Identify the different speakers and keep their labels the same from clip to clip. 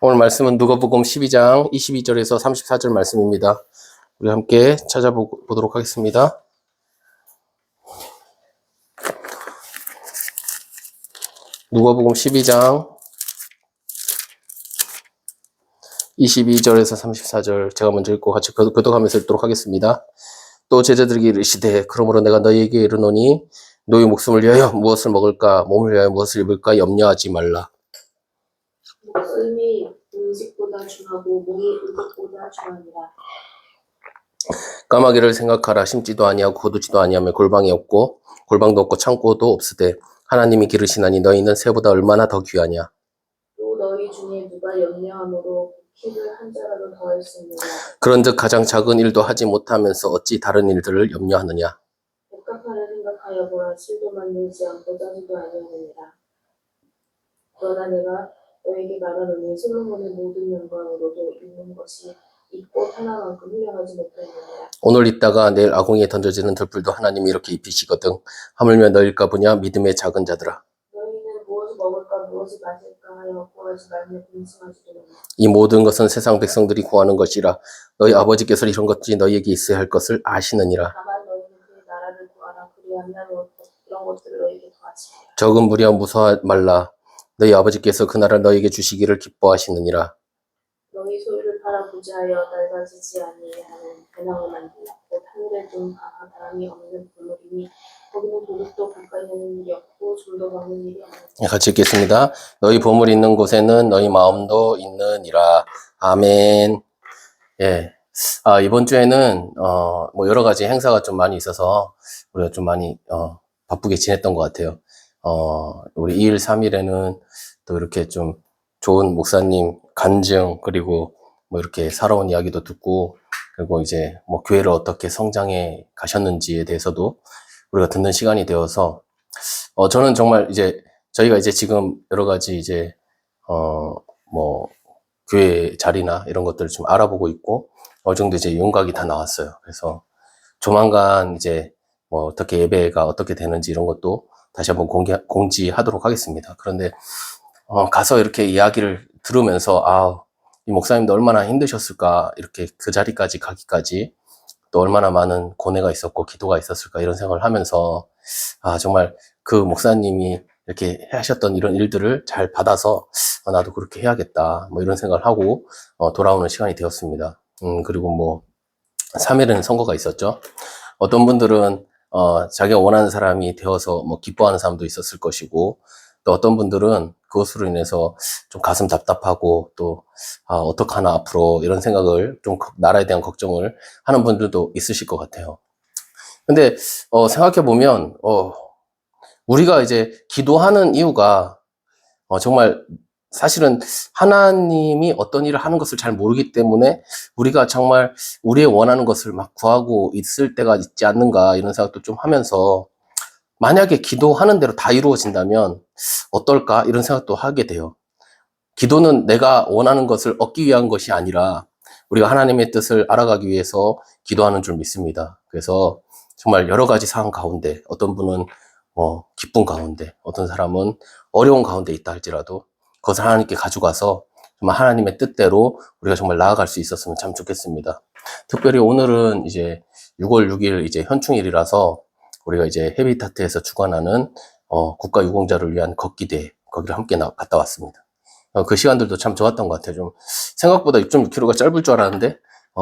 Speaker 1: 오늘 말씀은 누가복음 12장 22절에서 34절 말씀입니다. 우리 함께 찾아보도록 하겠습니다. 누가복음 12장 22절에서 34절 제가 먼저 읽고 같이 교독하면서 읽도록 하겠습니다. 또 제자들에게 이르시되 그러므로 내가 너희에게 이르노니 너희 목숨을 위하여 무엇을 먹을까 몸을 위하여 무엇을 입을까 염려하지 말라.
Speaker 2: 목숨이 음식보다 중하고 몸이 의복보다 중하니라.
Speaker 1: 까마귀를 생각하라. 심지도 아니하고 거두지도 아니하며 골방이 없고 골방도 없고 창고도 없으되 하나님이 기르시나니 너희는 새보다 얼마나 더 귀하냐.
Speaker 2: 또 너희 중에 누가 염려함으로 키를 한 자라도 더할 수 있느냐.
Speaker 1: 그런즉 가장 작은 일도 하지 못하면서 어찌 다른 일들을 염려하느냐.
Speaker 2: 백합화를 생각하여 보라. 실도 만들지 않고 짜지도 아니하느니라. 그러나 내가 너에게 말하노니 솔로몬의 모든 영광으로도 있는 것이 이 꽃 하나만큼 훌륭하지 못하느니라.
Speaker 1: 오늘 있다가 내일 아궁이에 던져지는 들풀도 하나님이 이렇게 입히시거든. 하물며 너일까 보냐 믿음의 작은 자들아.
Speaker 2: 너희는 무엇을 먹을까 무엇을 마실까 하여 구하지 말며 근심하지도 말라.
Speaker 1: 이 모든 것은 세상 백성들이 구하는 것이라. 너희 아버지께서 이런 것들이 너희에게 있어야 할 것을 아시느니라.
Speaker 2: 다만 너희는 그의 나라를 구하라. 그리하면 이런 것들을 너희에게 더하시리라.
Speaker 1: 적은 무리여 무서워 말라. 너희 아버지께서 그 나라를 너희에게 주시기를 기뻐하시느니라.
Speaker 2: 너희 소유를 팔아 부자하여 낡아지지 아니하는 배낭을 만들라. 곧 하늘에 둔 바람이 없는 보물이니 거기는 도둑도 가까이 하는 일이 없고 줄도 막는 일이 없느니라.
Speaker 1: 같이 읽겠습니다. 너희 보물이 있는 곳에는 너희 마음도 있느니라. 아멘. 예. 이번 주에는 뭐 여러 가지 행사가 좀 많이 있어서 우리가 좀 많이 바쁘게 지냈던 것 같아요. 우리 2일, 3일에는 또 이렇게 좀 좋은 목사님 간증, 그리고 뭐 이렇게 살아온 이야기도 듣고, 그리고 이제 뭐 교회를 어떻게 성장해 가셨는지에 대해서도 우리가 듣는 시간이 되어서, 저는 정말 이제 저희가 이제 지금 여러 가지 이제, 뭐 교회 자리나 이런 것들을 좀 알아보고 있고, 어느 정도 이제 윤곽이 다 나왔어요. 그래서 조만간 이제 뭐 어떻게 예배가 어떻게 되는지 이런 것도 다시 한번 공지하도록 하겠습니다. 그런데 가서 이렇게 이야기를 들으면서 이 목사님도 얼마나 힘드셨을까, 이렇게 그 자리까지 가기까지 또 얼마나 많은 고뇌가 있었고 기도가 있었을까 이런 생각을 하면서 정말 그 목사님이 이렇게 하셨던 이런 일들을 잘 받아서 나도 그렇게 해야겠다 뭐 이런 생각을 하고 돌아오는 시간이 되었습니다. 그리고 뭐 3일에는 선거가 있었죠. 어떤 분들은 자기가 원하는 사람이 되어서 뭐 기뻐하는 사람도 있었을 것이고, 또 어떤 분들은 그것으로 인해서 좀 가슴 답답하고 또 어떡하나 앞으로 이런 생각을 좀 나라에 대한 걱정을 하는 분들도 있으실 것 같아요. 근데 생각해 보면 우리가 이제 기도하는 이유가 정말 사실은 하나님이 어떤 일을 하는 것을 잘 모르기 때문에 우리가 정말 우리의 원하는 것을 막 구하고 있을 때가 있지 않는가 이런 생각도 좀 하면서, 만약에 기도하는 대로 다 이루어진다면 어떨까 이런 생각도 하게 돼요. 기도는 내가 원하는 것을 얻기 위한 것이 아니라 우리가 하나님의 뜻을 알아가기 위해서 기도하는 줄 믿습니다. 그래서 정말 여러 가지 상황 가운데, 어떤 분은 기쁨 가운데, 어떤 사람은 어려운 가운데 있다 할지라도 그것을 하나님께 가져가서 정말 하나님의 뜻대로 우리가 정말 나아갈 수 있었으면 참 좋겠습니다. 특별히 오늘은 이제 6월 6일 이제 현충일이라서 우리가 이제 헤비타트에서 주관하는 국가유공자를 위한 걷기대회, 거기를 함께 갔다 왔습니다. 그 시간들도 참 좋았던 것 같아요. 좀 생각보다 6.6km가 짧을 줄 알았는데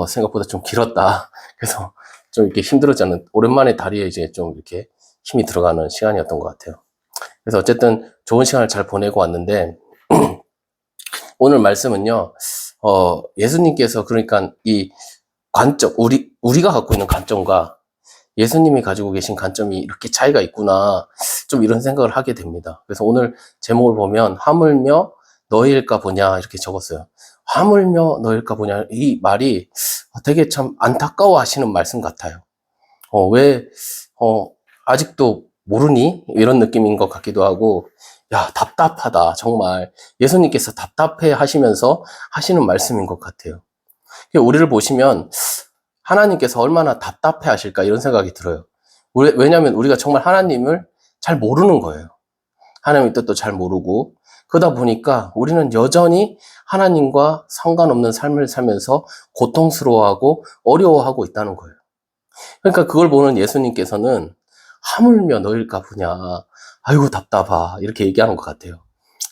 Speaker 1: 생각보다 좀 길었다. 그래서 좀 이렇게 힘들었지 않은, 오랜만에 다리에 이제 좀 이렇게 힘이 들어가는 시간이었던 것 같아요. 그래서 어쨌든 좋은 시간을 잘 보내고 왔는데 오늘 말씀은요, 예수님께서 그러니까 이 관점, 우리가 갖고 있는 관점과 예수님이 가지고 계신 관점이 이렇게 차이가 있구나, 좀 이런 생각을 하게 됩니다. 그래서 오늘 제목을 보면 하물며 너희일까 보냐 이렇게 적었어요. 하물며 너희일까 보냐, 이 말이 되게 참 안타까워 하시는 말씀 같아요. 왜 아직도 모르니? 이런 느낌인 것 같기도 하고, 야, 답답하다. 정말 예수님께서 답답해 하시면서 하시는 말씀인 것 같아요. 우리를 보시면 하나님께서 얼마나 답답해 하실까 이런 생각이 들어요. 왜냐하면 우리가 정말 하나님을 잘 모르는 거예요. 하나님의 뜻도 잘 모르고, 그러다 보니까 우리는 여전히 하나님과 상관없는 삶을 살면서 고통스러워하고 어려워하고 있다는 거예요. 그러니까 그걸 보는 예수님께서는 하물며 너일까 보냐. 아이고 답답하. 이렇게 얘기하는 것 같아요.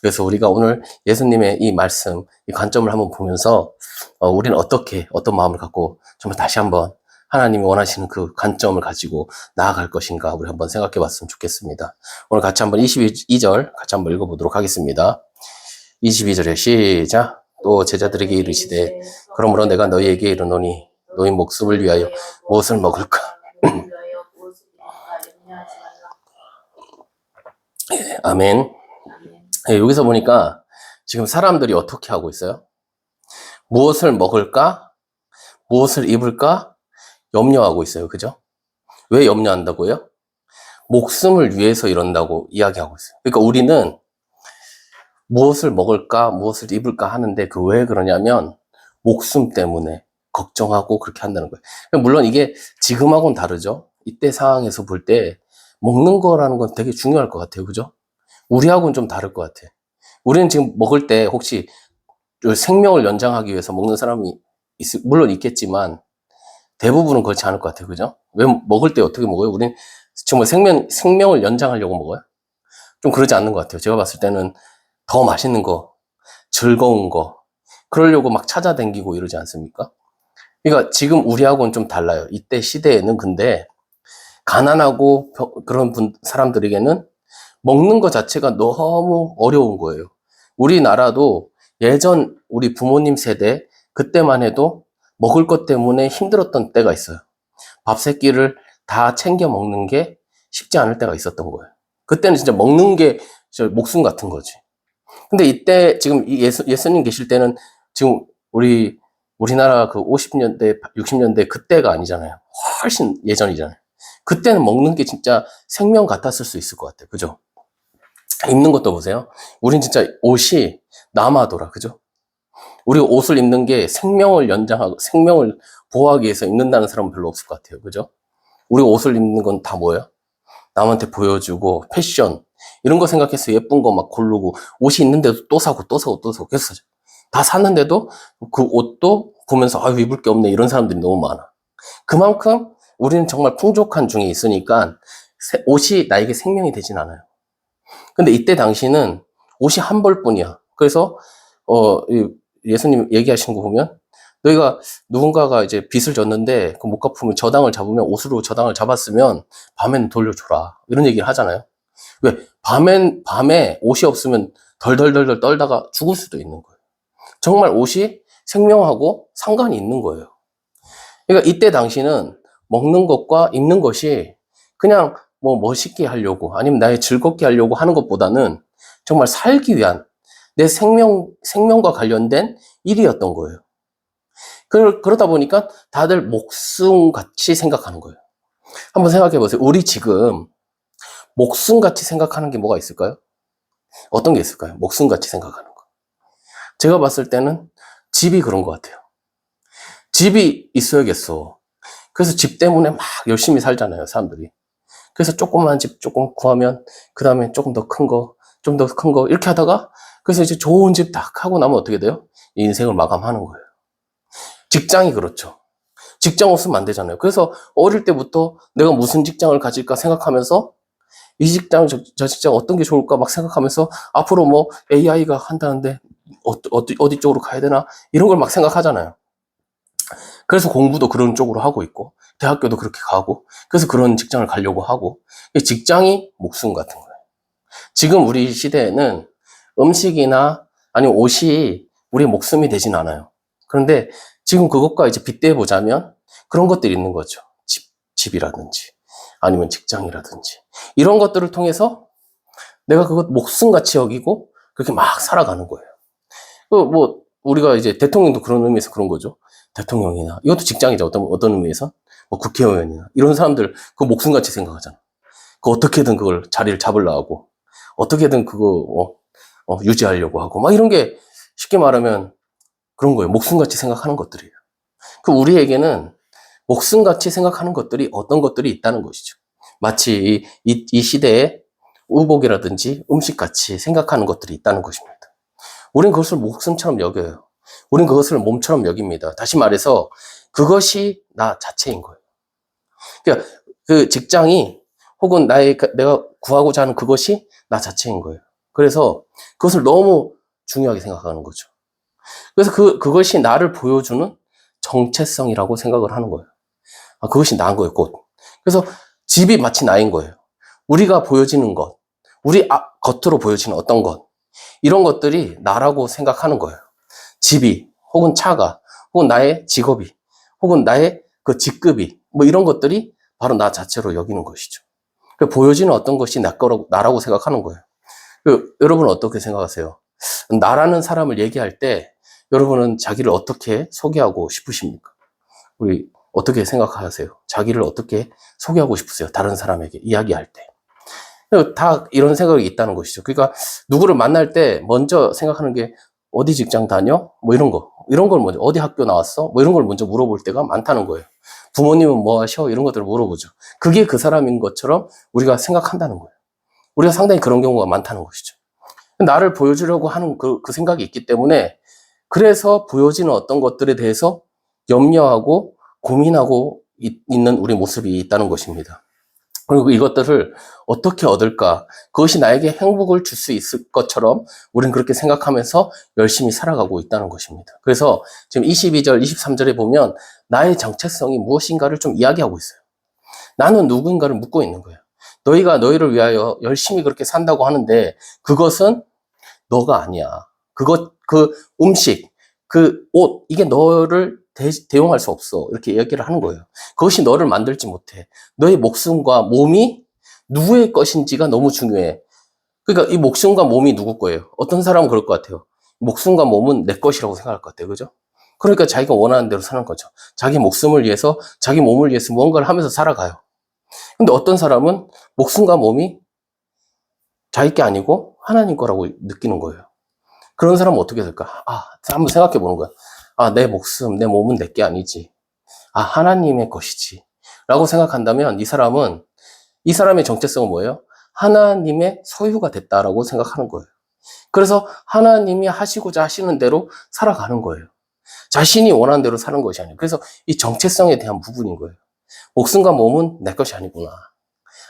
Speaker 1: 그래서 우리가 오늘 예수님의 이 말씀, 이 관점을 한번 보면서 우리는 어떤 마음을 갖고 정말 다시 한번 하나님이 원하시는 그 관점을 가지고 나아갈 것인가 우리 한번 생각해 봤으면 좋겠습니다. 오늘 같이 한번 22절 같이 한번 읽어보도록 하겠습니다. 22절에 시작. 또 제자들에게 이르시되 그러므로 내가 너희에게 이르노니 너희 목숨을 위하여 무엇을 먹을까? 아멘. 네, 여기서 보니까 지금 사람들이 어떻게 하고 있어요? 무엇을 먹을까? 무엇을 입을까? 염려하고 있어요. 그죠? 왜 염려한다고요? 목숨을 위해서 이런다고 이야기하고 있어요. 그러니까 우리는 무엇을 먹을까? 무엇을 입을까 하는데 그 왜 그러냐면 목숨 때문에 걱정하고 그렇게 한다는 거예요. 물론 이게 지금하고는 다르죠. 이때 상황에서 볼 때 먹는 거라는 건 되게 중요할 것 같아요. 그죠? 우리하고는 좀 다를 것 같아. 우리는 지금 먹을 때 혹시 생명을 연장하기 위해서 먹는 사람이 물론 있겠지만 대부분은 그렇지 않을 것 같아요. 그죠? 왜 먹을 때 어떻게 먹어요? 우린 정말 생명을 연장하려고 먹어요? 좀 그러지 않는 것 같아요. 제가 봤을 때는 더 맛있는 거, 즐거운 거, 그러려고 막 찾아다니고 이러지 않습니까? 그러니까 지금 우리하고는 좀 달라요. 이때 시대에는 근데 가난하고 그런 사람들에게는 먹는 것 자체가 너무 어려운 거예요. 우리나라도 예전 우리 부모님 세대 그때만 해도 먹을 것 때문에 힘들었던 때가 있어요. 밥 세 끼를 다 챙겨 먹는 게 쉽지 않을 때가 있었던 거예요. 그때는 진짜 먹는 게 목숨 같은 거지. 근데 이때 지금 예수님 계실 때는 지금 우리나라 그 50년대, 60년대 그때가 아니잖아요. 훨씬 예전이잖아요. 그때는 먹는 게 진짜 생명 같았을 수 있을 것 같아요. 그죠? 입는 것도 보세요. 우린 진짜 옷이 남아돌아. 그죠? 우리 옷을 입는 게 생명을 연장하고 생명을 보호하기 위해서 입는다는 사람은 별로 없을 것 같아요. 그죠? 우리 옷을 입는 건 다 뭐예요? 남한테 보여주고 패션 이런 거 생각해서 예쁜 거 막 고르고 옷이 있는데도 또 사고 또 사고 또 사고 계속 사죠. 다 샀는데도 그 옷도 보면서 아유 입을 게 없네 이런 사람들이 너무 많아. 그만큼 우리는 정말 풍족한 중에 있으니까 옷이 나에게 생명이 되진 않아요. 근데 이때 당시는 옷이 한 벌뿐이야. 그래서 예수님 얘기하신 거 보면 너희가 누군가가 이제 빚을 졌는데 그 못 갚으면 저당을 잡으면 옷으로 저당을 잡았으면 밤에는 돌려줘라 이런 얘기를 하잖아요. 왜? 밤에 옷이 없으면 덜덜덜덜 떨다가 죽을 수도 있는 거예요. 정말 옷이 생명하고 상관이 있는 거예요. 그러니까 이때 당시는 먹는 것과 입는 것이 그냥 뭐 멋있게 하려고 아니면 나의 즐겁게 하려고 하는 것보다는 정말 살기 위한 내 생명과 관련된 일이었던 거예요. 그러다 보니까 다들 목숨같이 생각하는 거예요. 한번 생각해 보세요. 우리 지금 목숨같이 생각하는 게 뭐가 있을까요? 어떤 게 있을까요? 목숨같이 생각하는 거. 제가 봤을 때는 집이 그런 것 같아요. 집이 있어야겠어. 그래서 집 때문에 막 열심히 살잖아요, 사람들이. 그래서 조그만 집 조금 구하면, 그 다음에 조금 더 큰 거, 좀 더 큰 거, 이렇게 하다가, 그래서 이제 좋은 집 딱 하고 나면 어떻게 돼요? 인생을 마감하는 거예요. 직장이 그렇죠. 직장 없으면 안 되잖아요. 그래서 어릴 때부터 내가 무슨 직장을 가질까 생각하면서 이 직장, 저 직장 어떤 게 좋을까 막 생각하면서 앞으로 뭐 AI가 한다는데 어디 쪽으로 가야 되나 이런 걸 막 생각하잖아요. 그래서 공부도 그런 쪽으로 하고 있고 대학교도 그렇게 가고 그래서 그런 직장을 가려고 하고 직장이 목숨 같은 거예요. 지금 우리 시대에는 음식이나 아니면 옷이 우리의 목숨이 되진 않아요. 그런데 지금 그것과 이제 빗대어 보자면 그런 것들이 있는 거죠. 집이라든지 아니면 직장이라든지 이런 것들을 통해서 내가 그것 목숨같이 여기고 그렇게 막 살아가는 거예요. 뭐 우리가 이제 대통령도 그런 의미에서 그런 거죠. 대통령이나 이것도 직장이죠. 어떤 의미에서 뭐 국회의원이나 이런 사람들 그 목숨같이 생각하잖아. 그 어떻게든 그걸 자리를 잡으려고 하고 어떻게든 그거 유지하려고 하고 막 이런 게 쉽게 말하면 그런 거예요. 목숨같이 생각하는 것들이에요. 그 우리에게는 목숨같이 생각하는 것들이 어떤 것들이 있다는 것이죠. 마치 이 시대에 의복이라든지 음식같이 생각하는 것들이 있다는 것입니다. 우린 그것을 목숨처럼 여겨요. 우린 그것을 몸처럼 여깁니다. 다시 말해서 그것이 나 자체인 거예요. 그러니까 그 직장이 혹은 내가 구하고자 하는 그것이 나 자체인 거예요. 그래서 그것을 너무 중요하게 생각하는 거죠. 그래서 그것이 나를 보여주는 정체성이라고 생각을 하는 거예요. 그것이 나인 거예요, 곧. 그래서 집이 마치 나인 거예요. 우리가 보여지는 것, 우리 겉으로 보여지는 어떤 것, 이런 것들이 나라고 생각하는 거예요. 집이, 혹은 차가, 혹은 나의 직업이, 혹은 나의 그 직급이, 뭐 이런 것들이 바로 나 자체로 여기는 것이죠. 보여지는 어떤 것이 나라고 생각하는 거예요. 여러분은 어떻게 생각하세요? 나라는 사람을 얘기할 때 여러분은 자기를 어떻게 소개하고 싶으십니까? 우리 어떻게 생각하세요? 자기를 어떻게 소개하고 싶으세요? 다른 사람에게 이야기할 때. 다 이런 생각이 있다는 것이죠. 그러니까 누구를 만날 때 먼저 생각하는 게 어디 직장 다녀? 뭐 이런 걸 먼저, 어디 학교 나왔어? 뭐 이런 걸 먼저 물어볼 때가 많다는 거예요. 부모님은 뭐 하셔? 이런 것들을 물어보죠. 그게 그 사람인 것처럼 우리가 생각한다는 거예요. 우리가 상당히 그런 경우가 많다는 것이죠. 나를 보여주려고 하는 그 생각이 있기 때문에 그래서 보여지는 어떤 것들에 대해서 염려하고 고민하고 있는 우리 모습이 있다는 것입니다. 그리고 이것들을 어떻게 얻을까? 그것이 나에게 행복을 줄 수 있을 것처럼 우리는 그렇게 생각하면서 열심히 살아가고 있다는 것입니다. 그래서 지금 22절, 23절에 보면 나의 정체성이 무엇인가를 좀 이야기하고 있어요. 나는 누군가를 묻고 있는 거예요. 너희가 너희를 위하여 열심히 그렇게 산다고 하는데 그것은 너가 아니야. 그 음식, 그 옷, 이게 너를 대용할 수 없어. 이렇게 얘기를 하는 거예요. 그것이 너를 만들지 못해. 너의 목숨과 몸이 누구의 것인지가 너무 중요해. 그러니까 이 목숨과 몸이 누구 거예요? 어떤 사람은 그럴 것 같아요. 목숨과 몸은 내 것이라고 생각할 것 같아요. 그죠? 그러니까 자기가 원하는 대로 사는 거죠. 자기 목숨을 위해서, 자기 몸을 위해서 무언가를 하면서 살아가요. 근데 어떤 사람은 목숨과 몸이 자기 게 아니고 하나님 거라고 느끼는 거예요. 그런 사람은 어떻게 될까? 한번 생각해 보는 거야. 내 목숨, 내 몸은 내 게 아니지. 하나님의 것이지. 라고 생각한다면 이 사람의 정체성은 뭐예요? 하나님의 소유가 됐다라고 생각하는 거예요. 그래서 하나님이 하시고자 하시는 대로 살아가는 거예요. 자신이 원하는 대로 사는 것이 아니에요. 그래서 이 정체성에 대한 부분인 거예요. 목숨과 몸은 내 것이 아니구나.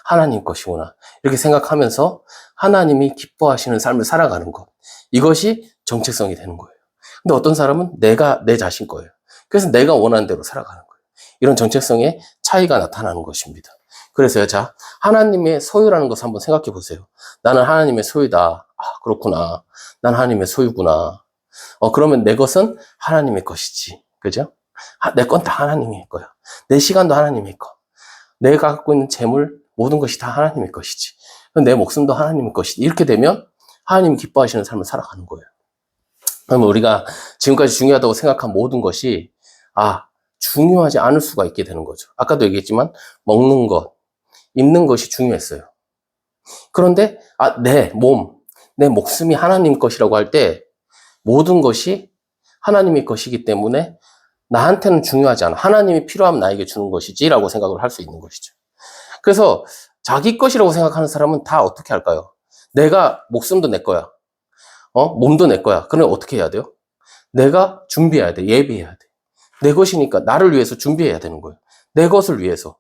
Speaker 1: 하나님 것이구나. 이렇게 생각하면서 하나님이 기뻐하시는 삶을 살아가는 것. 이것이 정체성이 되는 거예요. 근데 어떤 사람은 내 자신 거예요. 그래서 내가 원하는 대로 살아가는 거예요. 이런 정체성의 차이가 나타나는 것입니다. 그래서요, 자, 하나님의 소유라는 것을 한번 생각해 보세요. 나는 하나님의 소유다. 그렇구나. 난 하나님의 소유구나. 그러면 내 것은 하나님의 것이지. 그죠? 내 건 다 하나님의 거야. 내 시간도 하나님의 거. 내가 갖고 있는 재물, 모든 것이 다 하나님의 것이지. 내 목숨도 하나님의 것이지. 이렇게 되면 하나님이 기뻐하시는 삶을 살아가는 거예요. 그러면 우리가 지금까지 중요하다고 생각한 모든 것이 중요하지 않을 수가 있게 되는 거죠. 아까도 얘기했지만 먹는 것, 입는 것이 중요했어요. 그런데 내 몸, 내 목숨이 하나님 것이라고 할 때 모든 것이 하나님의 것이기 때문에 나한테는 중요하지 않아. 하나님이 필요하면 나에게 주는 것이지라고 생각을 할 수 있는 것이죠. 그래서 자기 것이라고 생각하는 사람은 다 어떻게 할까요? 내가 목숨도 내 거야. 몸도 내 거야. 그러면 어떻게 해야 돼요? 내가 준비해야 돼. 예비해야 돼. 내 것이니까 나를 위해서 준비해야 되는 거예요. 내 것을 위해서.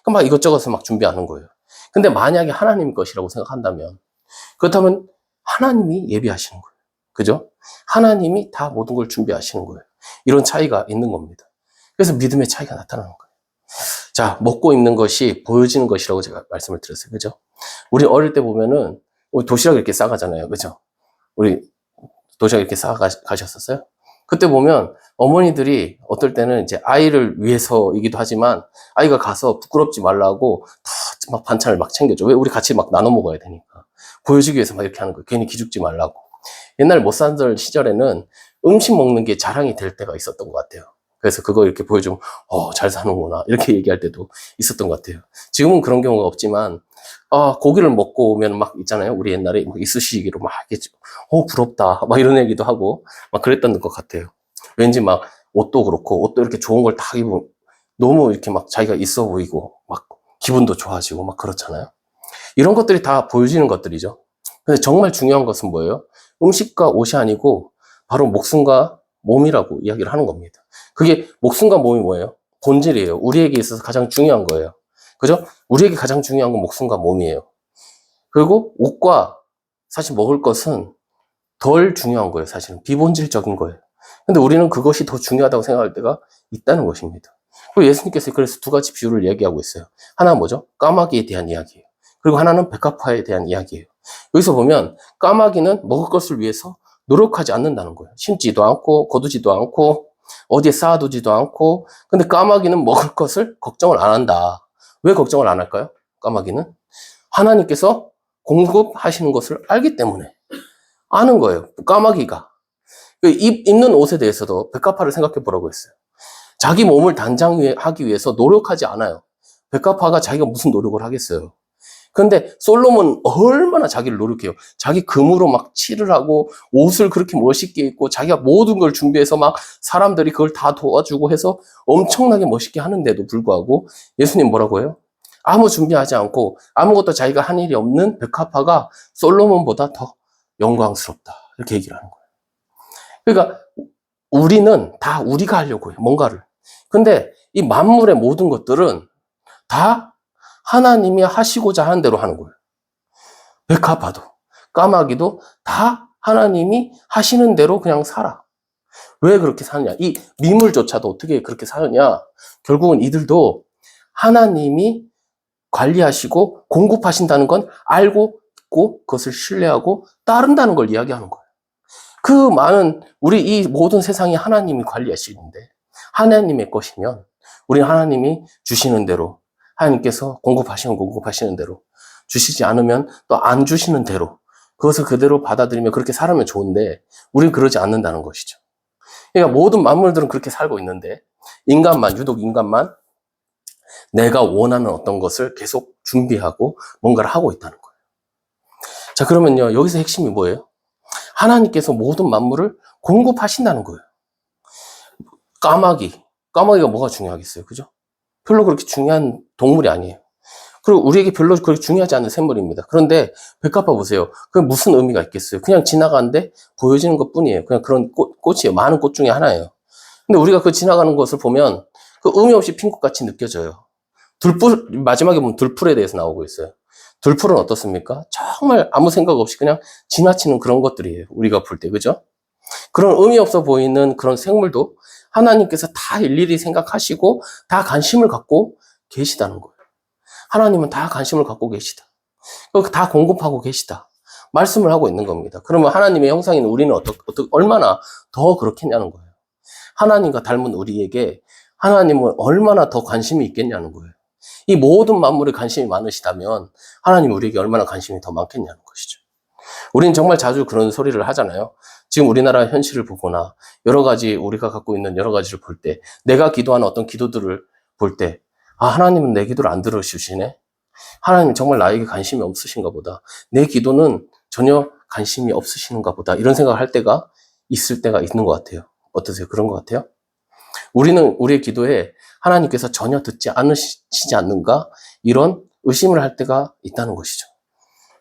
Speaker 1: 그럼 막 이것저것을 막 준비하는 거예요. 근데 만약에 하나님 것이라고 생각한다면, 그렇다면 하나님이 예비하시는 거예요. 그죠? 하나님이 다 모든 걸 준비하시는 거예요. 이런 차이가 있는 겁니다. 그래서 믿음의 차이가 나타나는 거예요. 자, 먹고 입는 것이 보여지는 것이라고 제가 말씀을 드렸어요. 그죠? 우리 어릴 때 보면은, 우리 도시락 이렇게 싸가잖아요. 그죠? 우리 도시락 이렇게 싸가셨었어요? 그때 보면 어머니들이 어떨 때는 이제 아이를 위해서이기도 하지만 아이가 가서 부끄럽지 말라고 다 막 반찬을 막 챙겨줘. 왜? 우리 같이 막 나눠 먹어야 되니까. 보여주기 위해서 막 이렇게 하는 거예요. 괜히 기죽지 말라고. 옛날 못 살던 시절에는 음식 먹는 게 자랑이 될 때가 있었던 것 같아요. 그래서 그거 이렇게 보여주면 잘 사는구나 이렇게 얘기할 때도 있었던 것 같아요. 지금은 그런 경우가 없지만 고기를 먹고 오면 막 있잖아요. 우리 옛날에 막 이쑤시개로 막 이렇게 부럽다 막 이런 얘기도 하고 막 그랬던 것 같아요. 왠지 막 옷도 그렇고 옷도 이렇게 좋은 걸 다 입으면 너무 이렇게 막 자기가 있어 보이고 막 기분도 좋아지고 막 그렇잖아요. 이런 것들이 다 보여지는 것들이죠. 근데 정말 중요한 것은 뭐예요? 음식과 옷이 아니고 바로 목숨과 몸이라고 이야기를 하는 겁니다. 그게 목숨과 몸이 뭐예요? 본질이에요. 우리에게 있어서 가장 중요한 거예요. 그죠? 우리에게 가장 중요한 건 목숨과 몸이에요. 그리고 옷과 사실 먹을 것은 덜 중요한 거예요. 사실은 비본질적인 거예요. 근데 우리는 그것이 더 중요하다고 생각할 때가 있다는 것입니다. 그리고 예수님께서 그래서 두 가지 비유를 얘기하고 있어요. 하나는 뭐죠? 까마귀에 대한 이야기예요. 그리고 하나는 백합화에 대한 이야기예요. 여기서 보면 까마귀는 먹을 것을 위해서 노력하지 않는다는 거예요. 심지도 않고 거두지도 않고 어디에 쌓아두지도 않고, 근데 까마귀는 먹을 것을 걱정을 안 한다. 왜 걱정을 안 할까요? 까마귀는 하나님께서 공급하시는 것을 알기 때문에 아는 거예요. 까마귀가. 입는 옷에 대해서도 백합화를 생각해 보라고 했어요. 자기 몸을 단장하기 위해서 노력하지 않아요. 백합화가 자기가 무슨 노력을 하겠어요. 근데 솔로몬은 얼마나 자기를 노력해요. 자기 금으로 막 칠을 하고 옷을 그렇게 멋있게 입고 자기가 모든 걸 준비해서 막 사람들이 그걸 다 도와주고 해서 엄청나게 멋있게 하는데도 불구하고 예수님 뭐라고 해요? 아무 준비하지 않고 아무것도 자기가 한 일이 없는 백합화가 솔로몬보다 더 영광스럽다. 이렇게 얘기를 하는 거예요. 그러니까 우리는 다 우리가 하려고 해요. 뭔가를. 근데 이 만물의 모든 것들은 다 하나님이 하시고자 하는 대로 하는 거예요. 백합화도, 까마귀도 다 하나님이 하시는 대로 그냥 살아. 왜 그렇게 사느냐? 이 미물조차도 어떻게 그렇게 사느냐? 결국은 이들도 하나님이 관리하시고 공급하신다는 건 알고 있고 그것을 신뢰하고 따른다는 걸 이야기하는 거예요. 그 많은 우리 이 모든 세상이 하나님이 관리하시는데 하나님의 것이면 우리는 하나님이 주시는 대로 하나님께서 공급하시는 대로 주시지 않으면 또 안 주시는 대로 그것을 그대로 받아들이며 그렇게 살면 좋은데 우리는 그러지 않는다는 것이죠. 그러니까 모든 만물들은 그렇게 살고 있는데 유독 인간만 내가 원하는 어떤 것을 계속 준비하고 뭔가를 하고 있다는 거예요. 자, 그러면요, 여기서 핵심이 뭐예요? 하나님께서 모든 만물을 공급하신다는 거예요. 까마귀가 뭐가 중요하겠어요? 그죠? 별로 그렇게 중요한 동물이 아니에요. 그리고 우리에게 별로 그렇게 중요하지 않은 생물입니다. 그런데 백합화 보세요. 그게 무슨 의미가 있겠어요? 그냥 지나가는데 보여지는 것 뿐이에요. 그냥 그런 꽃이에요. 많은 꽃 중에 하나예요. 근데 우리가 그 지나가는 것을 보면 그 의미 없이 핀 꽃같이 느껴져요. 마지막에 보면 들풀에 대해서 나오고 있어요. 들풀은 어떻습니까? 정말 아무 생각 없이 그냥 지나치는 그런 것들이에요. 우리가 볼 때, 그죠? 그런 의미 없어 보이는 그런 생물도 하나님께서 다 일일이 생각하시고 다 관심을 갖고 계시다는 거예요. 하나님은 다 관심을 갖고 계시다. 다 공급하고 계시다. 말씀을 하고 있는 겁니다. 그러면 하나님의 형상인 우리는 얼마나 더 그렇겠냐는 거예요. 하나님과 닮은 우리에게 하나님은 얼마나 더 관심이 있겠냐는 거예요. 이 모든 만물에 관심이 많으시다면 하나님 우리에게 얼마나 관심이 더 많겠냐는 것이죠. 우리는 정말 자주 그런 소리를 하잖아요. 지금 우리나라 현실을 보거나 여러 가지 우리가 갖고 있는 여러 가지를 볼 때 내가 기도하는 어떤 기도들을 볼 때 하나님은 내 기도를 안 들어주시네. 하나님 정말 나에게 관심이 없으신가 보다. 내 기도는 전혀 관심이 없으시는가 보다. 이런 생각을 할 때가 있을 때가 있는 것 같아요. 어떠세요? 그런 것 같아요? 우리는 우리의 기도에 하나님께서 전혀 듣지 않으시지 않는가? 이런 의심을 할 때가 있다는 것이죠.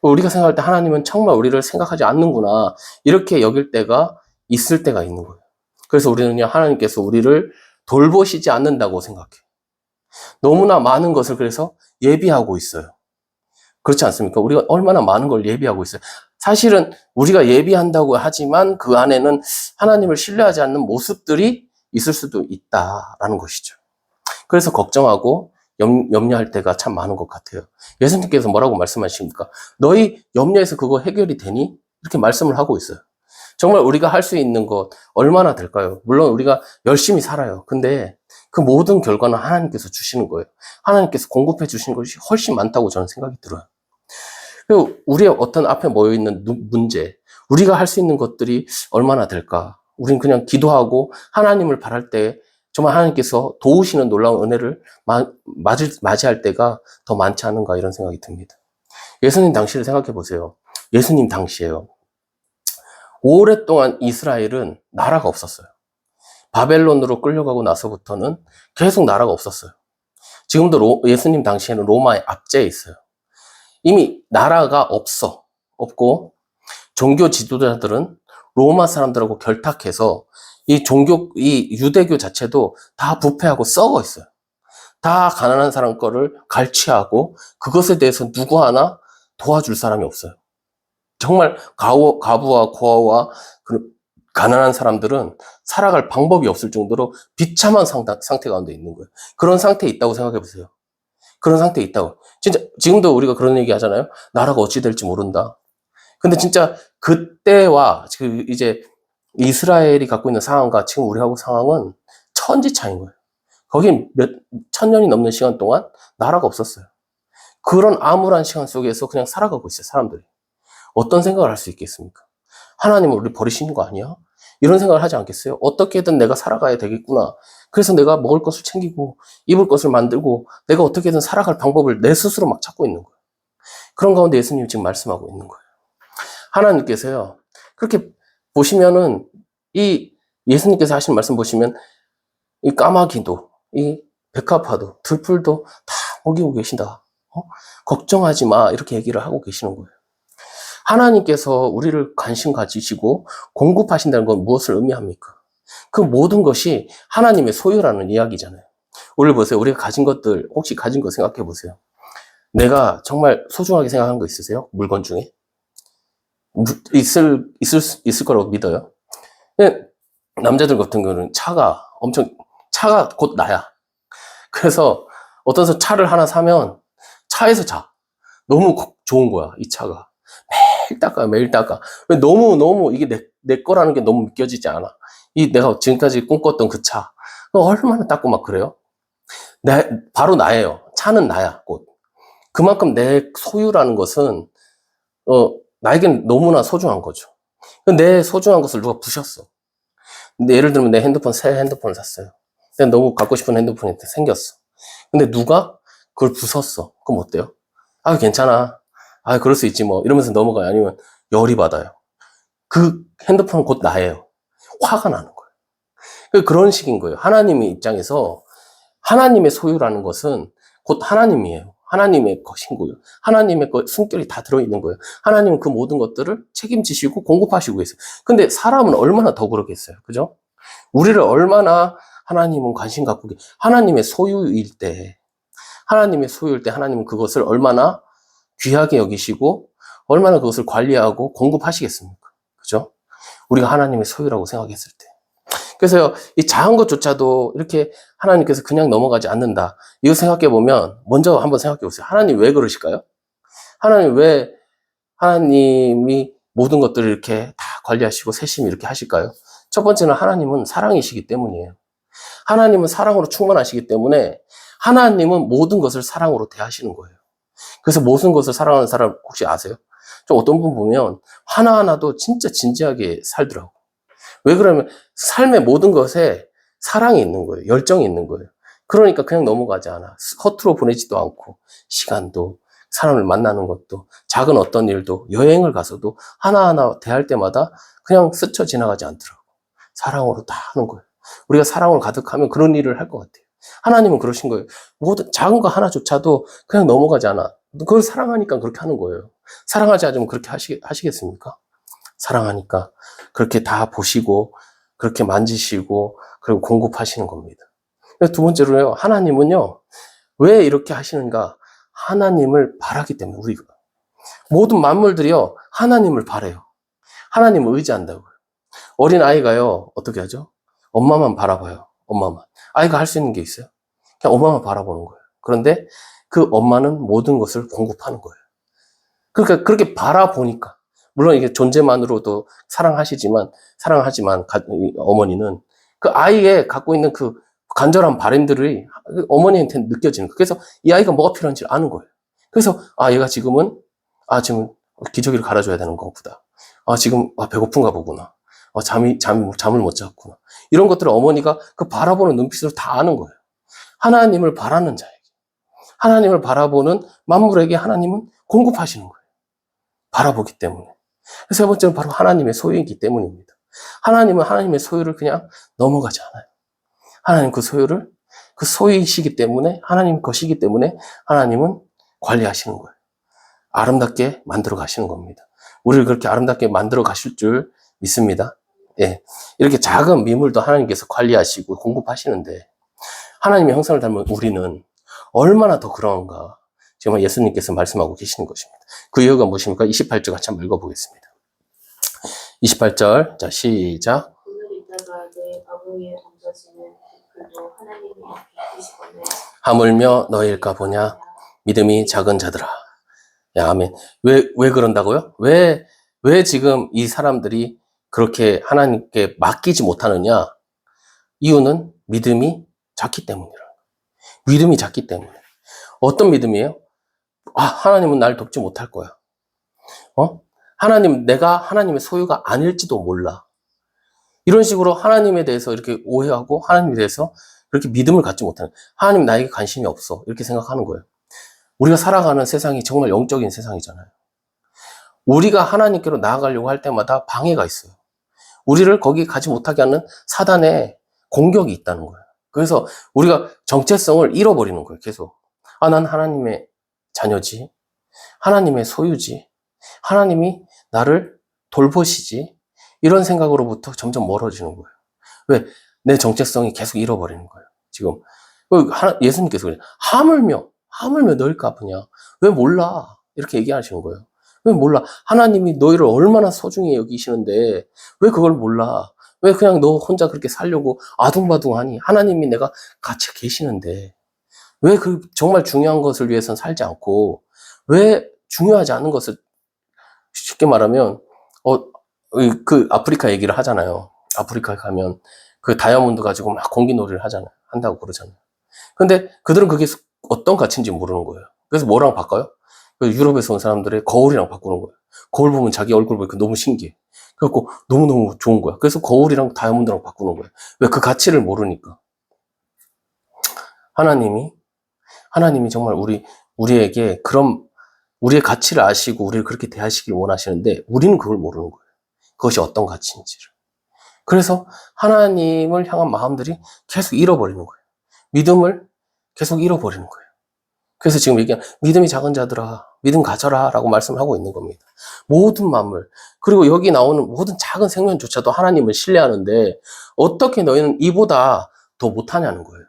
Speaker 1: 우리가 생각할 때 하나님은 정말 우리를 생각하지 않는구나. 이렇게 여길 때가 있을 때가 있는 거예요. 그래서 우리는요, 하나님께서 우리를 돌보시지 않는다고 생각해요. 너무나 많은 것을 그래서 예비하고 있어요. 그렇지 않습니까? 우리가 얼마나 많은 걸 예비하고 있어요. 사실은 우리가 예비한다고 하지만 그 안에는 하나님을 신뢰하지 않는 모습들이 있을 수도 있다라는 것이죠. 그래서 걱정하고 염려할 때가 참 많은 것 같아요. 예수님께서 뭐라고 말씀하십니까? 너희 염려해서 그거 해결이 되니? 이렇게 말씀을 하고 있어요. 정말 우리가 할 수 있는 것 얼마나 될까요? 물론 우리가 열심히 살아요. 근데 그 모든 결과는 하나님께서 주시는 거예요. 하나님께서 공급해 주시는 것이 훨씬 많다고 저는 생각이 들어요. 그리고 우리의 어떤 앞에 모여있는 문제, 우리가 할 수 있는 것들이 얼마나 될까? 우린 그냥 기도하고 하나님을 바랄 때 정말 하나님께서 도우시는 놀라운 은혜를 맞이할 때가 더 많지 않은가 이런 생각이 듭니다. 예수님 당시를 생각해 보세요. 예수님 당시에요. 오랫동안 이스라엘은 나라가 없었어요. 바벨론으로 끌려가고 나서부터는 계속 나라가 없었어요. 지금도 예수님 당시에는 로마의 압제에 있어요. 이미 나라가 없고, 종교 지도자들은 로마 사람들하고 결탁해서 이 유대교 자체도 다 부패하고 썩어 있어요. 다 가난한 사람 거를 갈취하고 그것에 대해서 누구 하나 도와줄 사람이 없어요. 정말 가부와 고아와 그 가난한 사람들은 살아갈 방법이 없을 정도로 비참한 상태 가운데 있는 거예요. 그런 상태에 있다고 생각해 보세요. 그런 상태에 있다고. 진짜 지금도 우리가 그런 얘기 하잖아요. 나라가 어찌 될지 모른다. 근데 진짜 그때와 이제 이스라엘이 갖고 있는 상황과 지금 우리하고 상황은 천지 차이인 거예요. 거긴 몇 천년이 넘는 시간 동안 나라가 없었어요. 그런 암울한 시간 속에서 그냥 살아가고 있어요, 사람들이. 어떤 생각을 할 수 있겠습니까? 하나님은 우리 버리시는 거 아니야? 이런 생각을 하지 않겠어요? 어떻게든 내가 살아가야 되겠구나. 그래서 내가 먹을 것을 챙기고 입을 것을 만들고 내가 어떻게든 살아갈 방법을 내 스스로 막 찾고 있는 거예요. 그런 가운데 예수님이 지금 말씀하고 있는 거예요. 하나님께서요, 그렇게 보시면은 이 예수님께서 하신 말씀 보시면 이 까마귀도 이 백합화도 들풀도 다 먹이고 계신다. 걱정하지 마. 이렇게 얘기를 하고 계시는 거예요. 하나님께서 우리를 관심 가지시고 공급하신다는 건 무엇을 의미합니까? 그 모든 것이 하나님의 소유라는 이야기잖아요. 오늘 보세요. 우리가 가진 것들, 혹시 가진 거 생각해 보세요. 내가 정말 소중하게 생각한 거 있으세요? 물건 중에? 있을 거라고 믿어요. 남자들 같은 경우는 차가 곧 나야. 그래서 어떤 사람 차를 하나 사면 차에서 자. 너무 좋은 거야, 이 차가. 매일 닦아. 왜 너무 이게 내 거라는 게 너무 믿겨지지 않아. 내가 지금까지 꿈꿨던 그 차. 얼마나 닦고 막 그래요? 바로 나예요. 차는 나야, 곧. 그만큼 내 소유라는 것은, 나에겐 너무나 소중한 거죠. 내 소중한 것을 누가 부셨어. 근데 예를 들면 새 핸드폰을 샀어요. 내가 너무 갖고 싶은 핸드폰이 생겼어. 근데 누가 그걸 부쉈어. 그럼 어때요? 아, 괜찮아. 아, 그럴 수 있지 뭐. 이러면서 넘어가요. 아니면 열이 받아요. 그 핸드폰은 곧 나예요. 화가 나는 거예요. 그런 식인 거예요. 하나님의 입장에서 하나님의 소유라는 것은 곧 하나님이에요. 하나님의 것인 거예요. 하나님의 숨결이 다 들어있는 거예요. 하나님은 그 모든 것들을 책임지시고 공급하시고 계세요. 근데 사람은 얼마나 더 그러겠어요. 그죠? 우리를 얼마나 하나님은 관심 갖고 하나님의 소유일 때 하나님은 그것을 얼마나 귀하게 여기시고 얼마나 그것을 관리하고 공급하시겠습니까? 그죠? 우리가 하나님의 소유라고 생각했을 때. 그래서 이 작은 것조차도 이렇게 하나님께서 그냥 넘어가지 않는다. 이거 생각해 보면 먼저 한번 생각해 보세요. 하나님 왜 그러실까요? 하나님이 모든 것들을 이렇게 다 관리하시고 세심히 이렇게 하실까요? 첫 번째는 하나님은 사랑이시기 때문이에요. 하나님은 사랑으로 충만하시기 때문에 하나님은 모든 것을 사랑으로 대하시는 거예요. 그래서 모든 것을 사랑하는 사람 혹시 아세요? 좀 어떤 분 보면 하나하나도 진짜 진지하게 살더라고. 왜 그러면 삶의 모든 것에 사랑이 있는 거예요. 열정이 있는 거예요. 그러니까 그냥 넘어가지 않아. 허투루 보내지도 않고 시간도 사람을 만나는 것도 작은 어떤 일도 여행을 가서도 하나하나 대할 때마다 그냥 스쳐 지나가지 않더라고. 사랑으로 다 하는 거예요. 우리가 사랑으로 가득하면 그런 일을 할 것 같아요. 하나님은 그러신 거예요. 모든 작은 거 하나조차도 그냥 넘어가지 않아. 그걸 사랑하니까 그렇게 하는 거예요. 사랑하지 않으면 그렇게 하시겠습니까? 사랑하니까 그렇게 다 보시고 그렇게 만지시고 그리고 공급하시는 겁니다. 두 번째로요. 하나님은요. 왜 이렇게 하시는가? 하나님을 바라기 때문에 우리가 모든 만물들이요. 하나님을 바라요. 하나님을 의지한다고요. 어린 아이가요. 어떻게 하죠? 엄마만 바라봐요. 엄마만. 아이가 할 수 있는 게 있어요? 그냥 엄마만 바라보는 거예요. 그런데 그 엄마는 모든 것을 공급하는 거예요. 그러니까 그렇게 바라보니까 물론 이게 존재만으로도 사랑하지만 어머니는 그 아이의 갖고 있는 그 간절한 바람들이 어머니한테 느껴지는 거예요. 그래서 이 아이가 뭐가 필요한지 아는 거예요. 그래서 얘가 지금 기저귀를 갈아줘야 되는 거보다 지금 배고픈가 보구나. 잠을 못 잤구나. 이런 것들을 어머니가 그 바라보는 눈빛으로 다 아는 거예요. 하나님을 바라는 자에게. 하나님을 바라보는 만물에게 하나님은 공급하시는 거예요. 바라보기 때문에. 세 번째는 바로 하나님의 소유이기 때문입니다. 하나님은 하나님의 소유를 그냥 넘어가지 않아요. 하나님 그 소유이시기 때문에, 하나님 것이기 때문에 하나님은 관리하시는 거예요. 아름답게 만들어 가시는 겁니다. 우리를 그렇게 아름답게 만들어 가실 줄 믿습니다. 예. 이렇게 작은 미물도 하나님께서 관리하시고 공급하시는데 하나님의 형상을 닮은 우리는 얼마나 더 그런가 지금 예수님께서 말씀하고 계시는 것입니다. 그 이유가 무엇입니까? 28절 같이 한번 읽어보겠습니다. 28절, 자 시작.
Speaker 2: 오늘 있다가 내 바보 위에 던져지는 글도 하나님이 이끄시거늘
Speaker 1: 하물며 너희일까 보냐 믿음이 작은 자들아. 야, 아멘. 왜 그런다고요? 왜 지금 이 사람들이 그렇게 하나님께 맡기지 못하느냐? 이유는 믿음이 작기 때문이라. 믿음이 작기 때문에. 어떤 믿음이에요? 아, 하나님은 날 돕지 못할 거야. 내가 하나님의 소유가 아닐지도 몰라. 이런 식으로 하나님에 대해서 이렇게 오해하고 하나님에 대해서 그렇게 믿음을 갖지 못하는, 하나님 나에게 관심이 없어. 이렇게 생각하는 거예요. 우리가 살아가는 세상이 정말 영적인 세상이잖아요. 우리가 하나님께로 나아가려고 할 때마다 방해가 있어요. 우리를 거기 가지 못하게 하는 사단의 공격이 있다는 거예요. 그래서 우리가 정체성을 잃어버리는 거예요. 계속. 아, 난 하나님의 자녀지. 하나님의 소유지. 하나님이 나를 돌보시지. 이런 생각으로부터 점점 멀어지는 거예요. 왜? 내 정체성이 계속 잃어버리는 거예요. 지금 예수님께서 그래요. 하물며 너희일까 아프냐? 왜 몰라? 이렇게 얘기하시는 거예요. 왜 몰라? 하나님이 너희를 얼마나 소중히 여기시는데 왜 그걸 몰라? 왜 그냥 너 혼자 그렇게 살려고 아둥바둥하니? 하나님이 내가 같이 계시는데 왜 그 정말 중요한 것을 위해서는 살지 않고 왜 중요하지 않은 것을, 쉽게 말하면 그 아프리카 얘기를 하잖아요. 아프리카에 가면 그 다이아몬드 가지고 막 공기놀이를 한다고 그러잖아요. 근데 그들은 그게 어떤 가치인지 모르는 거예요. 그래서 뭐랑 바꿔요? 유럽에서 온 사람들의 거울이랑 바꾸는 거예요. 거울 보면 자기 얼굴 보니까 너무 신기해. 그래갖고 너무너무 좋은 거야. 그래서 거울이랑 다이아몬드랑 바꾸는 거예요. 왜? 그 가치를 모르니까. 하나님이 정말 우리에게 그런, 우리의 가치를 아시고 우리를 그렇게 대하시길 원하시는데 우리는 그걸 모르는 거예요. 그것이 어떤 가치인지를. 그래서 하나님을 향한 마음들이 계속 잃어버리는 거예요. 믿음을 계속 잃어버리는 거예요. 그래서 지금 얘기한 믿음이 작은 자들아, 믿음 가져라 라고 말씀을 하고 있는 겁니다. 모든 만물, 그리고 여기 나오는 모든 작은 생명조차도 하나님을 신뢰하는데 어떻게 너희는 이보다 더 못하냐는 거예요.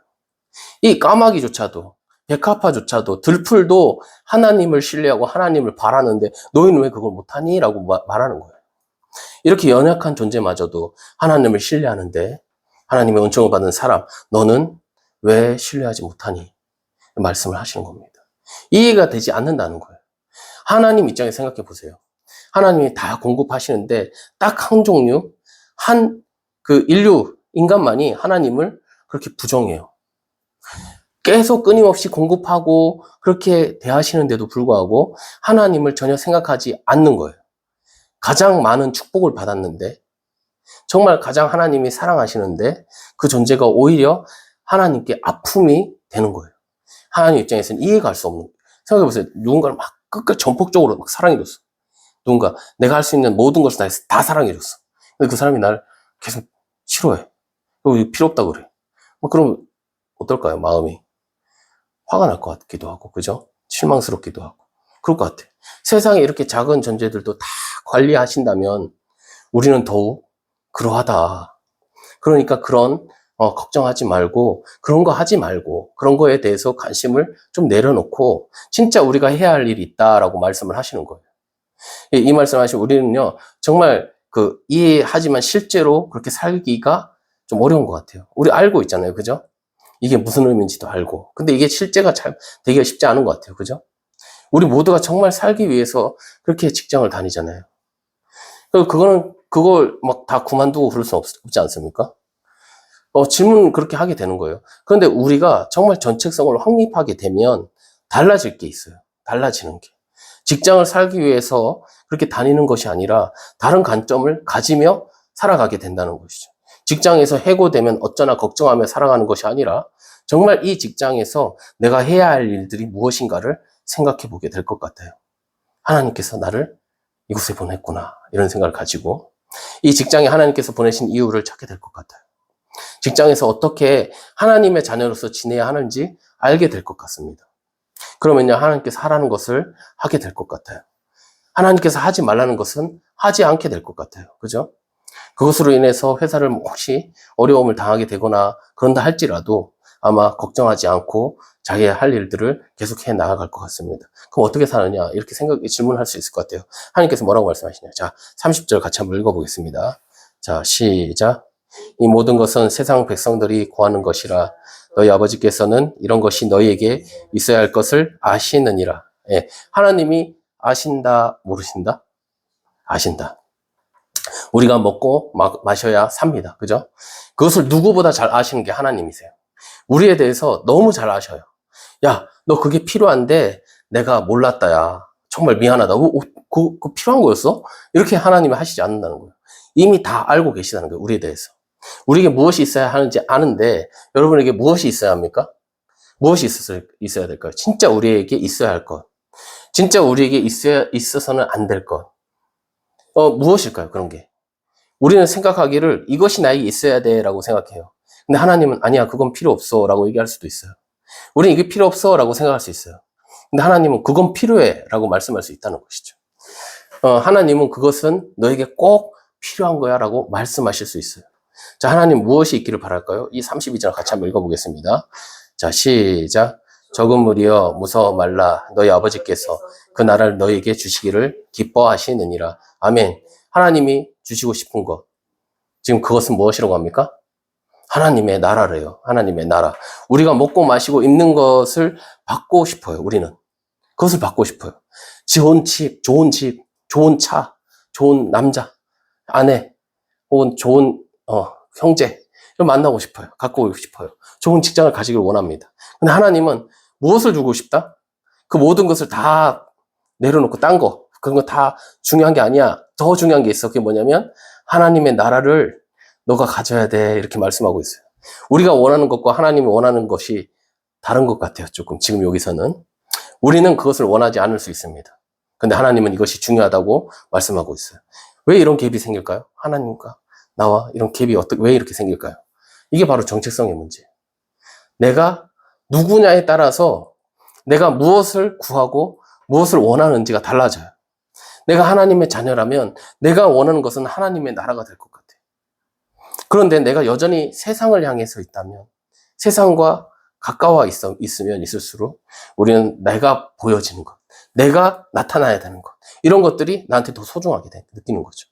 Speaker 1: 이 까마귀조차도, 백합화조차도, 들풀도 하나님을 신뢰하고 하나님을 바라는데 너희는 왜 그걸 못하니? 라고 말하는 거예요. 이렇게 연약한 존재마저도 하나님을 신뢰하는데 하나님의 은총을 받은 사람, 너는 왜 신뢰하지 못하니? 말씀을 하시는 겁니다. 이해가 되지 않는다는 거예요. 하나님 입장에 생각해 보세요. 하나님이 다 공급하시는데 딱 한 종류, 인간만이 하나님을 그렇게 부정해요. 계속 끊임없이 공급하고 그렇게 대하시는데도 불구하고 하나님을 전혀 생각하지 않는 거예요. 가장 많은 축복을 받았는데, 정말 가장 하나님이 사랑하시는데 그 존재가 오히려 하나님께 아픔이 되는 거예요. 하나님 입장에서는 이해가 할 수 없는 거예요. 생각해보세요. 누군가를 막 끝까지 전폭적으로 막 사랑해줬어. 누군가 내가 할 수 있는 모든 것을 다 사랑해줬어. 근데 그 사람이 날 계속 싫어해. 그리고 필요 없다 그래. 그럼 어떨까요? 마음이 화가 날 것 같기도 하고, 그죠? 실망스럽기도 하고 그럴 것 같아. 세상에 이렇게 작은 존재들도 다 관리하신다면 우리는 더욱 그러하다. 그러니까 그런 걱정하지 말고, 그런 거 하지 말고, 그런 거에 대해서 관심을 좀 내려놓고 진짜 우리가 해야 할 일이 있다라고 말씀을 하시는 거예요. 이 말씀하시면 우리는요 정말 이해하지만 실제로 그렇게 살기가 좀 어려운 것 같아요. 우리 알고 있잖아요, 그죠? 이게 무슨 의미인지도 알고. 근데 이게 실제가 잘 되기가 쉽지 않은 것 같아요, 그죠? 우리 모두가 정말 살기 위해서 그렇게 직장을 다니잖아요. 그걸 막 다 그만두고 그럴 수 없지 않습니까? 질문 그렇게 하게 되는 거예요. 그런데 우리가 정말 전책성을 확립하게 되면 달라질 게 있어요. 달라지는 게. 직장을 살기 위해서 그렇게 다니는 것이 아니라 다른 관점을 가지며 살아가게 된다는 것이죠. 직장에서 해고되면 어쩌나 걱정하며 살아가는 것이 아니라 정말 이 직장에서 내가 해야 할 일들이 무엇인가를 생각해 보게 될 것 같아요. 하나님께서 나를 이곳에 보냈구나, 이런 생각을 가지고 이 직장에 하나님께서 보내신 이유를 찾게 될 것 같아요. 직장에서 어떻게 하나님의 자녀로서 지내야 하는지 알게 될 것 같습니다. 그러면요, 하나님께서 하라는 것을 하게 될 것 같아요. 하나님께서 하지 말라는 것은 하지 않게 될 것 같아요. 그죠? 그것으로 인해서 회사를 혹시 어려움을 당하게 되거나 그런다 할지라도 아마 걱정하지 않고 자기의 할 일들을 계속해 나아갈 것 같습니다. 그럼 어떻게 사느냐? 이렇게 질문할 수 있을 것 같아요. 하나님께서 뭐라고 말씀하시냐? 자, 30절 같이 한번 읽어보겠습니다. 자, 시작. 이 모든 것은 세상 백성들이 구하는 것이라 너희 아버지께서는 이런 것이 너희에게 있어야 할 것을 아시느니라. 예, 하나님이 아신다, 모르신다? 아신다. 우리가 먹고 마셔야 삽니다. 그죠? 그것을 누구보다 잘 아시는 게 하나님이세요. 우리에 대해서 너무 잘 아셔요. 야, 너 그게 필요한데 내가 몰랐다, 야. 정말 미안하다. 그거 필요한 거였어? 이렇게 하나님이 하시지 않는다는 거예요. 이미 다 알고 계시다는 거예요. 우리에 대해서. 우리에게 무엇이 있어야 하는지 아는데 여러분에게 무엇이 있어야 합니까? 무엇이 있어야 될까요? 진짜 우리에게 있어야 할 것. 진짜 우리에게 있어서는 안 될 것. 무엇일까요? 그런 게. 우리는 생각하기를 이것이 나에게 있어야 돼 라고 생각해요. 근데 하나님은 아니야, 그건 필요 없어 라고 얘기할 수도 있어요. 우리는 이게 필요 없어 라고 생각할 수 있어요. 근데 하나님은 그건 필요해 라고 말씀할 수 있다는 것이죠. 하나님은 그것은 너에게 꼭 필요한 거야 라고 말씀하실 수 있어요. 자, 하나님 무엇이 있기를 바랄까요? 이 32절 같이 한번 읽어보겠습니다. 자, 시작. 적은 무리여 무서워 말라. 너희 아버지께서 그 나라를 너희에게 주시기를 기뻐하시느니라. 아멘. 하나님이 주시고 싶은 것. 지금 그것은 무엇이라고 합니까? 하나님의 나라래요. 하나님의 나라. 우리가 먹고 마시고 입는 것을 받고 싶어요. 우리는. 그것을 받고 싶어요. 좋은 집, 좋은 차, 좋은 남자, 아내, 혹은 좋은 형제 만나고 싶어요. 갖고 오고 싶어요. 좋은 직장을 가지길 원합니다. 근데 하나님은 무엇을 주고 싶다? 그 모든 것을 다 내려놓고 딴 거, 그런 거 다 중요한 게 아니야. 더 중요한 게 있어. 그게 뭐냐면 하나님의 나라를 너가 가져야 돼. 이렇게 말씀하고 있어요. 우리가 원하는 것과 하나님이 원하는 것이 다른 것 같아요. 조금 지금 여기서는. 우리는 그것을 원하지 않을 수 있습니다. 근데 하나님은 이것이 중요하다고 말씀하고 있어요. 왜 이런 갭이 생길까요? 하나님과 나와 이런 갭이 왜 이렇게 생길까요? 이게 바로 정체성의 문제예요. 내가 누구냐에 따라서 내가 무엇을 구하고 무엇을 원하는지가 달라져요. 내가 하나님의 자녀라면 내가 원하는 것은 하나님의 나라가 될 것 같아요. 그런데 내가 여전히 세상을 향해서 있다면, 세상과 가까워 있으면 있을수록 우리는 내가 보여지는 것, 내가 나타나야 되는 것, 이런 것들이 나한테 더 소중하게 느끼는 거죠.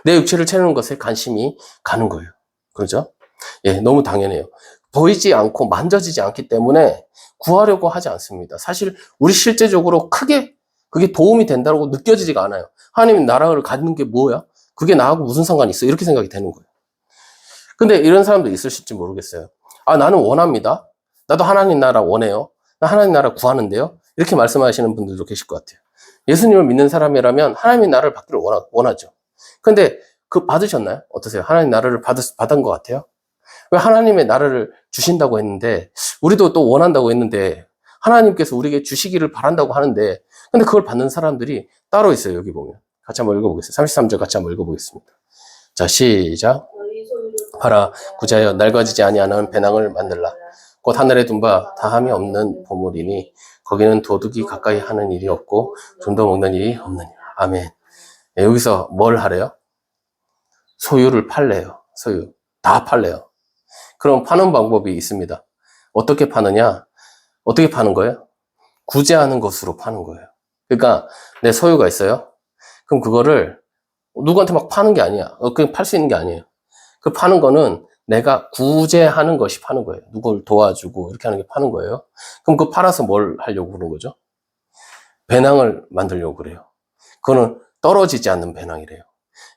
Speaker 1: 내 육체를 채우는 것에 관심이 가는 거예요. 그렇죠? 예, 너무 당연해요. 보이지 않고 만져지지 않기 때문에 구하려고 하지 않습니다. 사실 우리 실제적으로 크게 그게 도움이 된다고 느껴지지가 않아요. 하나님 나라를 갖는 게 뭐야? 그게 나하고 무슨 상관이 있어? 이렇게 생각이 되는 거예요. 근데 이런 사람도 있으실지 모르겠어요. 아, 나는 원합니다. 나도 하나님 나라 원해요. 나 하나님 나라 구하는데요. 이렇게 말씀하시는 분들도 계실 것 같아요. 예수님을 믿는 사람이라면 하나님의 나라를 받기를 원하죠. 근데 그 받으셨나요? 어떠세요? 하나님 나라를 받은 것 같아요? 왜 하나님의 나라를 주신다고 했는데, 우리도 또 원한다고 했는데, 하나님께서 우리에게 주시기를 바란다고 하는데, 근데 그걸 받는 사람들이 따로 있어요. 여기 보면. 같이 한번 읽어보겠습니다. 33절 같이 한번 읽어보겠습니다. 자, 시작. 봐라, 구자여 낡아지지 아니하는 배낭을 만들라. 곧 하늘에 둔 바 다함이 없는 보물이니 거기는 도둑이 가까이 하는 일이 없고 좀더 먹는 일이 없느니라. 아멘. 네, 여기서 뭘 하래요? 소유를 팔래요. 소유. 다 팔래요. 그럼 파는 방법이 있습니다. 어떻게 파느냐? 어떻게 파는 거예요? 구제하는 것으로 파는 거예요. 그러니까 내 소유가 있어요. 그럼 그거를 누구한테 막 파는 게 아니야. 그냥 팔 수 있는 게 아니에요. 그 파는 거는 내가 구제하는 것이 파는 거예요. 누굴 도와주고 이렇게 하는 게 파는 거예요. 그럼 그 팔아서 뭘 하려고 그러는 거죠? 배낭을 만들려고 그래요. 그거는 떨어지지 않는 배낭이래요.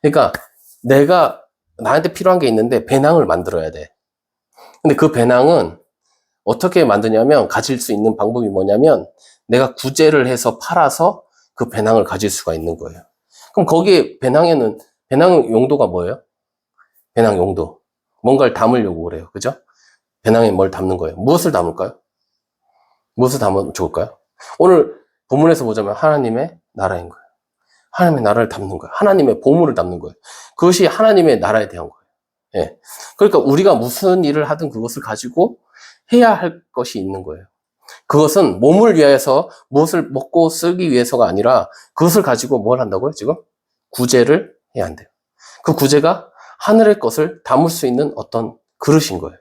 Speaker 1: 그러니까 내가 나한테 필요한 게 있는데 배낭을 만들어야 돼. 근데 그 배낭은 어떻게 만드냐면 가질 수 있는 방법이 뭐냐면 내가 구제를 해서 팔아서 그 배낭을 가질 수가 있는 거예요. 그럼 거기에 배낭 용도가 뭐예요? 배낭 용도. 뭔가를 담으려고 그래요. 그죠? 배낭에 뭘 담는 거예요. 무엇을 담을까요? 무엇을 담으면 좋을까요? 오늘 본문에서 보자면 하나님의 나라인 거예요. 하나님의 나라를 담는 거예요. 하나님의 보물을 담는 거예요. 그것이 하나님의 나라에 대한 거예요. 예. 그러니까 우리가 무슨 일을 하든 그것을 가지고 해야 할 것이 있는 거예요. 그것은 몸을 위해서 무엇을 먹고 쓰기 위해서가 아니라 그것을 가지고 뭘 한다고요, 지금? 구제를 해야 한대요. 그 구제가 하늘의 것을 담을 수 있는 어떤 그릇인 거예요.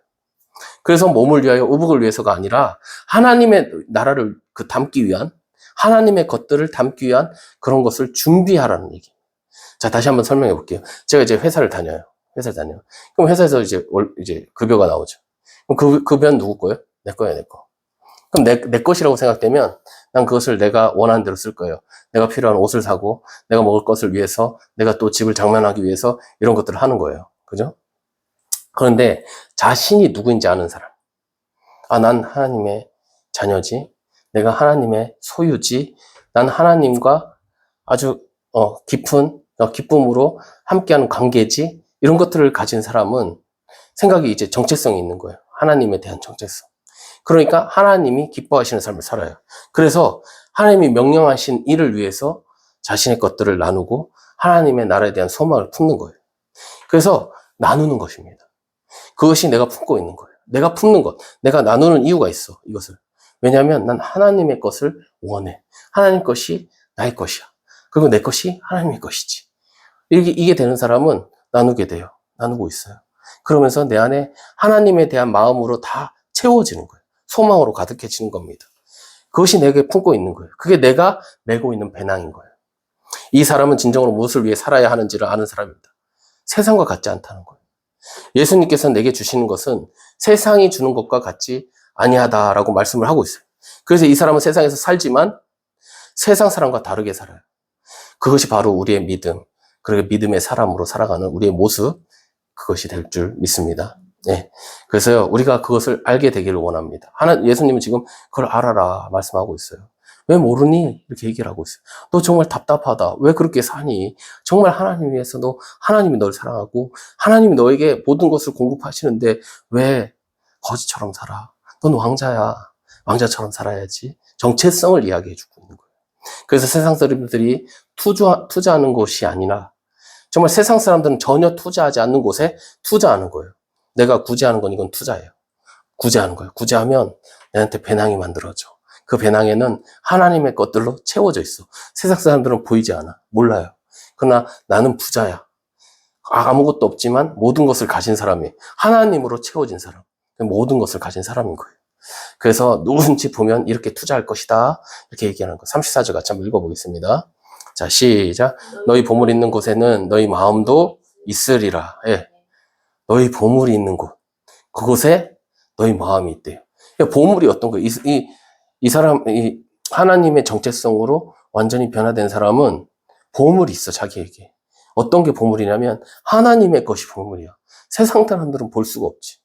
Speaker 1: 그래서 몸을 위하여 의복을 위해서가 아니라 하나님의 나라를 담기 위한, 하나님의 것들을 담기 위한 그런 것을 준비하라는 얘기. 자, 다시 한번 설명해 볼게요. 제가 이제 회사를 다녀요. 그럼 회사에서 이제 급여가 나오죠. 그럼 그 급여는 누구 거예요? 내 거예요, 내 거. 그럼 내 것이라고 생각되면 난 그것을 내가 원하는 대로 쓸 거예요. 내가 필요한 옷을 사고, 내가 먹을 것을 위해서, 내가 또 집을 장만하기 위해서 이런 것들을 하는 거예요. 그죠? 그런데 자신이 누구인지 아는 사람. 아, 난 하나님의 자녀지. 내가 하나님의 소유지. 난 하나님과 아주 깊은 기쁨으로 함께하는 관계지. 이런 것들을 가진 사람은 생각이 이제 정체성이 있는 거예요. 하나님에 대한 정체성. 그러니까 하나님이 기뻐하시는 삶을 살아요. 그래서 하나님이 명령하신 일을 위해서 자신의 것들을 나누고 하나님의 나라에 대한 소망을 품는 거예요. 그래서 나누는 것입니다. 그것이 내가 품고 있는 거예요. 내가 품는 것, 내가 나누는 이유가 있어, 이것을. 왜냐하면 난 하나님의 것을 원해. 하나님 것이 나의 것이야. 그리고 내 것이 하나님의 것이지. 이게 되는 사람은 나누게 돼요. 나누고 있어요. 그러면서 내 안에 하나님에 대한 마음으로 다 채워지는 거예요. 소망으로 가득해지는 겁니다. 그것이 내게 품고 있는 거예요. 그게 내가 메고 있는 배낭인 거예요. 이 사람은 진정으로 무엇을 위해 살아야 하는지를 아는 사람입니다. 세상과 같지 않다는 거예요. 예수님께서 내게 주시는 것은 세상이 주는 것과 같지 아니하다라고 말씀을 하고 있어요. 그래서 이 사람은 세상에서 살지만 세상 사람과 다르게 살아요. 그것이 바로 우리의 믿음, 그리고 믿음의 사람으로 살아가는 우리의 모습, 그것이 될 줄 믿습니다. 네. 그래서요, 우리가 그것을 알게 되기를 원합니다. 예수님은 지금 그걸 알아라 말씀하고 있어요. 왜 모르니? 이렇게 얘기를 하고 있어요. 너 정말 답답하다. 왜 그렇게 사니? 정말 하나님 위해서 하나님이 널 사랑하고 하나님이 너에게 모든 것을 공급하시는데 왜 거지처럼 살아? 넌 왕자야. 왕자처럼 살아야지. 정체성을 이야기해 주고 있는 거예요. 그래서 세상 사람들이 투자하는 것이 아니라 정말 세상 사람들은 전혀 투자하지 않는 곳에 투자하는 거예요. 내가 구제하는 건 이건 투자예요. 구제하는 거예요. 구제하면 내한테 배낭이 만들어져. 그 배낭에는 하나님의 것들로 채워져 있어. 세상 사람들은 보이지 않아. 몰라요. 그러나 나는 부자야. 아무것도 없지만 모든 것을 가진 사람이 하나님으로 채워진 사람. 모든 것을 가진 사람인 거예요. 그래서 누구든지 보면 이렇게 투자할 것이다. 이렇게 얘기하는 거. 34절 같이 한번 읽어보겠습니다. 자, 시작. 너희 보물 있는 곳에는 너희 마음도 있으리라. 예. 너희 보물이 있는 곳. 그곳에 너희 마음이 있대요. 보물이 어떤 거예요? 이 사람, 하나님의 정체성으로 완전히 변화된 사람은 보물이 있어, 자기에게. 어떤 게 보물이냐면 하나님의 것이 보물이야. 세상 사람들은 볼 수가 없지.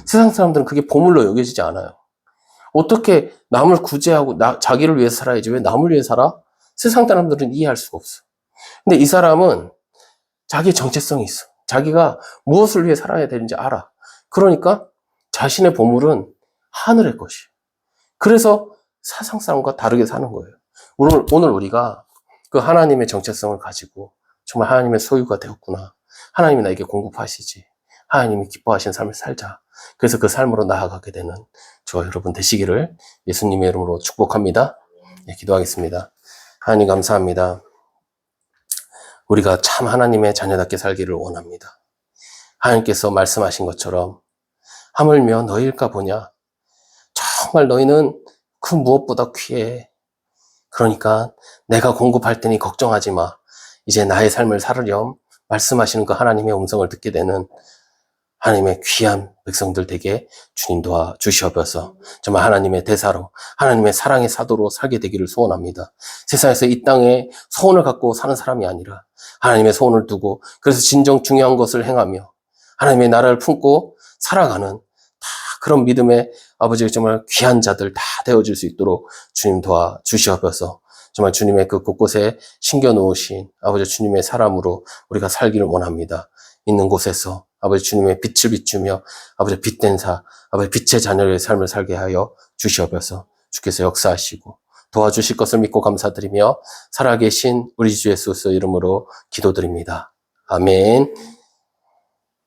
Speaker 1: 세상 사람들은 그게 보물로 여겨지지 않아요. 어떻게 남을 구제하고 자기를 위해서 살아야지 왜 남을 위해 살아? 세상 사람들은 이해할 수가 없어. 근데 이 사람은 자기의 정체성이 있어. 자기가 무엇을 위해 살아야 되는지 알아. 그러니까 자신의 보물은 하늘의 것이에요. 그래서 세상 사람과 다르게 사는 거예요. 오늘 우리가 그 하나님의 정체성을 가지고 정말 하나님의 소유가 되었구나. 하나님이 나에게 공급하시지. 하나님이 기뻐하시는 삶을 살자. 그래서 그 삶으로 나아가게 되는 저와 여러분 되시기를 예수님의 이름으로 축복합니다. 네, 기도하겠습니다. 하나님 감사합니다. 우리가 참 하나님의 자녀답게 살기를 원합니다. 하나님께서 말씀하신 것처럼 하물며 너희일까 보냐. 정말 너희는 그 무엇보다 귀해. 그러니까 내가 공급할 테니 걱정하지 마. 이제 나의 삶을 살으렴. 말씀하시는 그 하나님의 음성을 듣게 되는 하나님의 귀한 백성들 되게 주님 도와 주시옵소서. 정말 하나님의 대사로 하나님의 사랑의 사도로 살게 되기를 소원합니다. 세상에서 이 땅에 소원을 갖고 사는 사람이 아니라 하나님의 소원을 두고 그래서 진정 중요한 것을 행하며 하나님의 나라를 품고 살아가는 다 그런 믿음의 아버지 정말 귀한 자들 다 되어줄 수 있도록 주님 도와 주시옵소서. 정말 주님의 그 곳곳에 심겨놓으신 아버지 주님의 사람으로 우리가 살기를 원합니다. 있는 곳에서 아버지 주님의 빛을 비추며 아버지 빛된 아버지 빛의 자녀의 삶을 살게 하여 주시옵소서. 주께서 역사하시고 도와주실 것을 믿고 감사드리며 살아계신 우리 주 예수의 이름으로 기도드립니다. 아멘.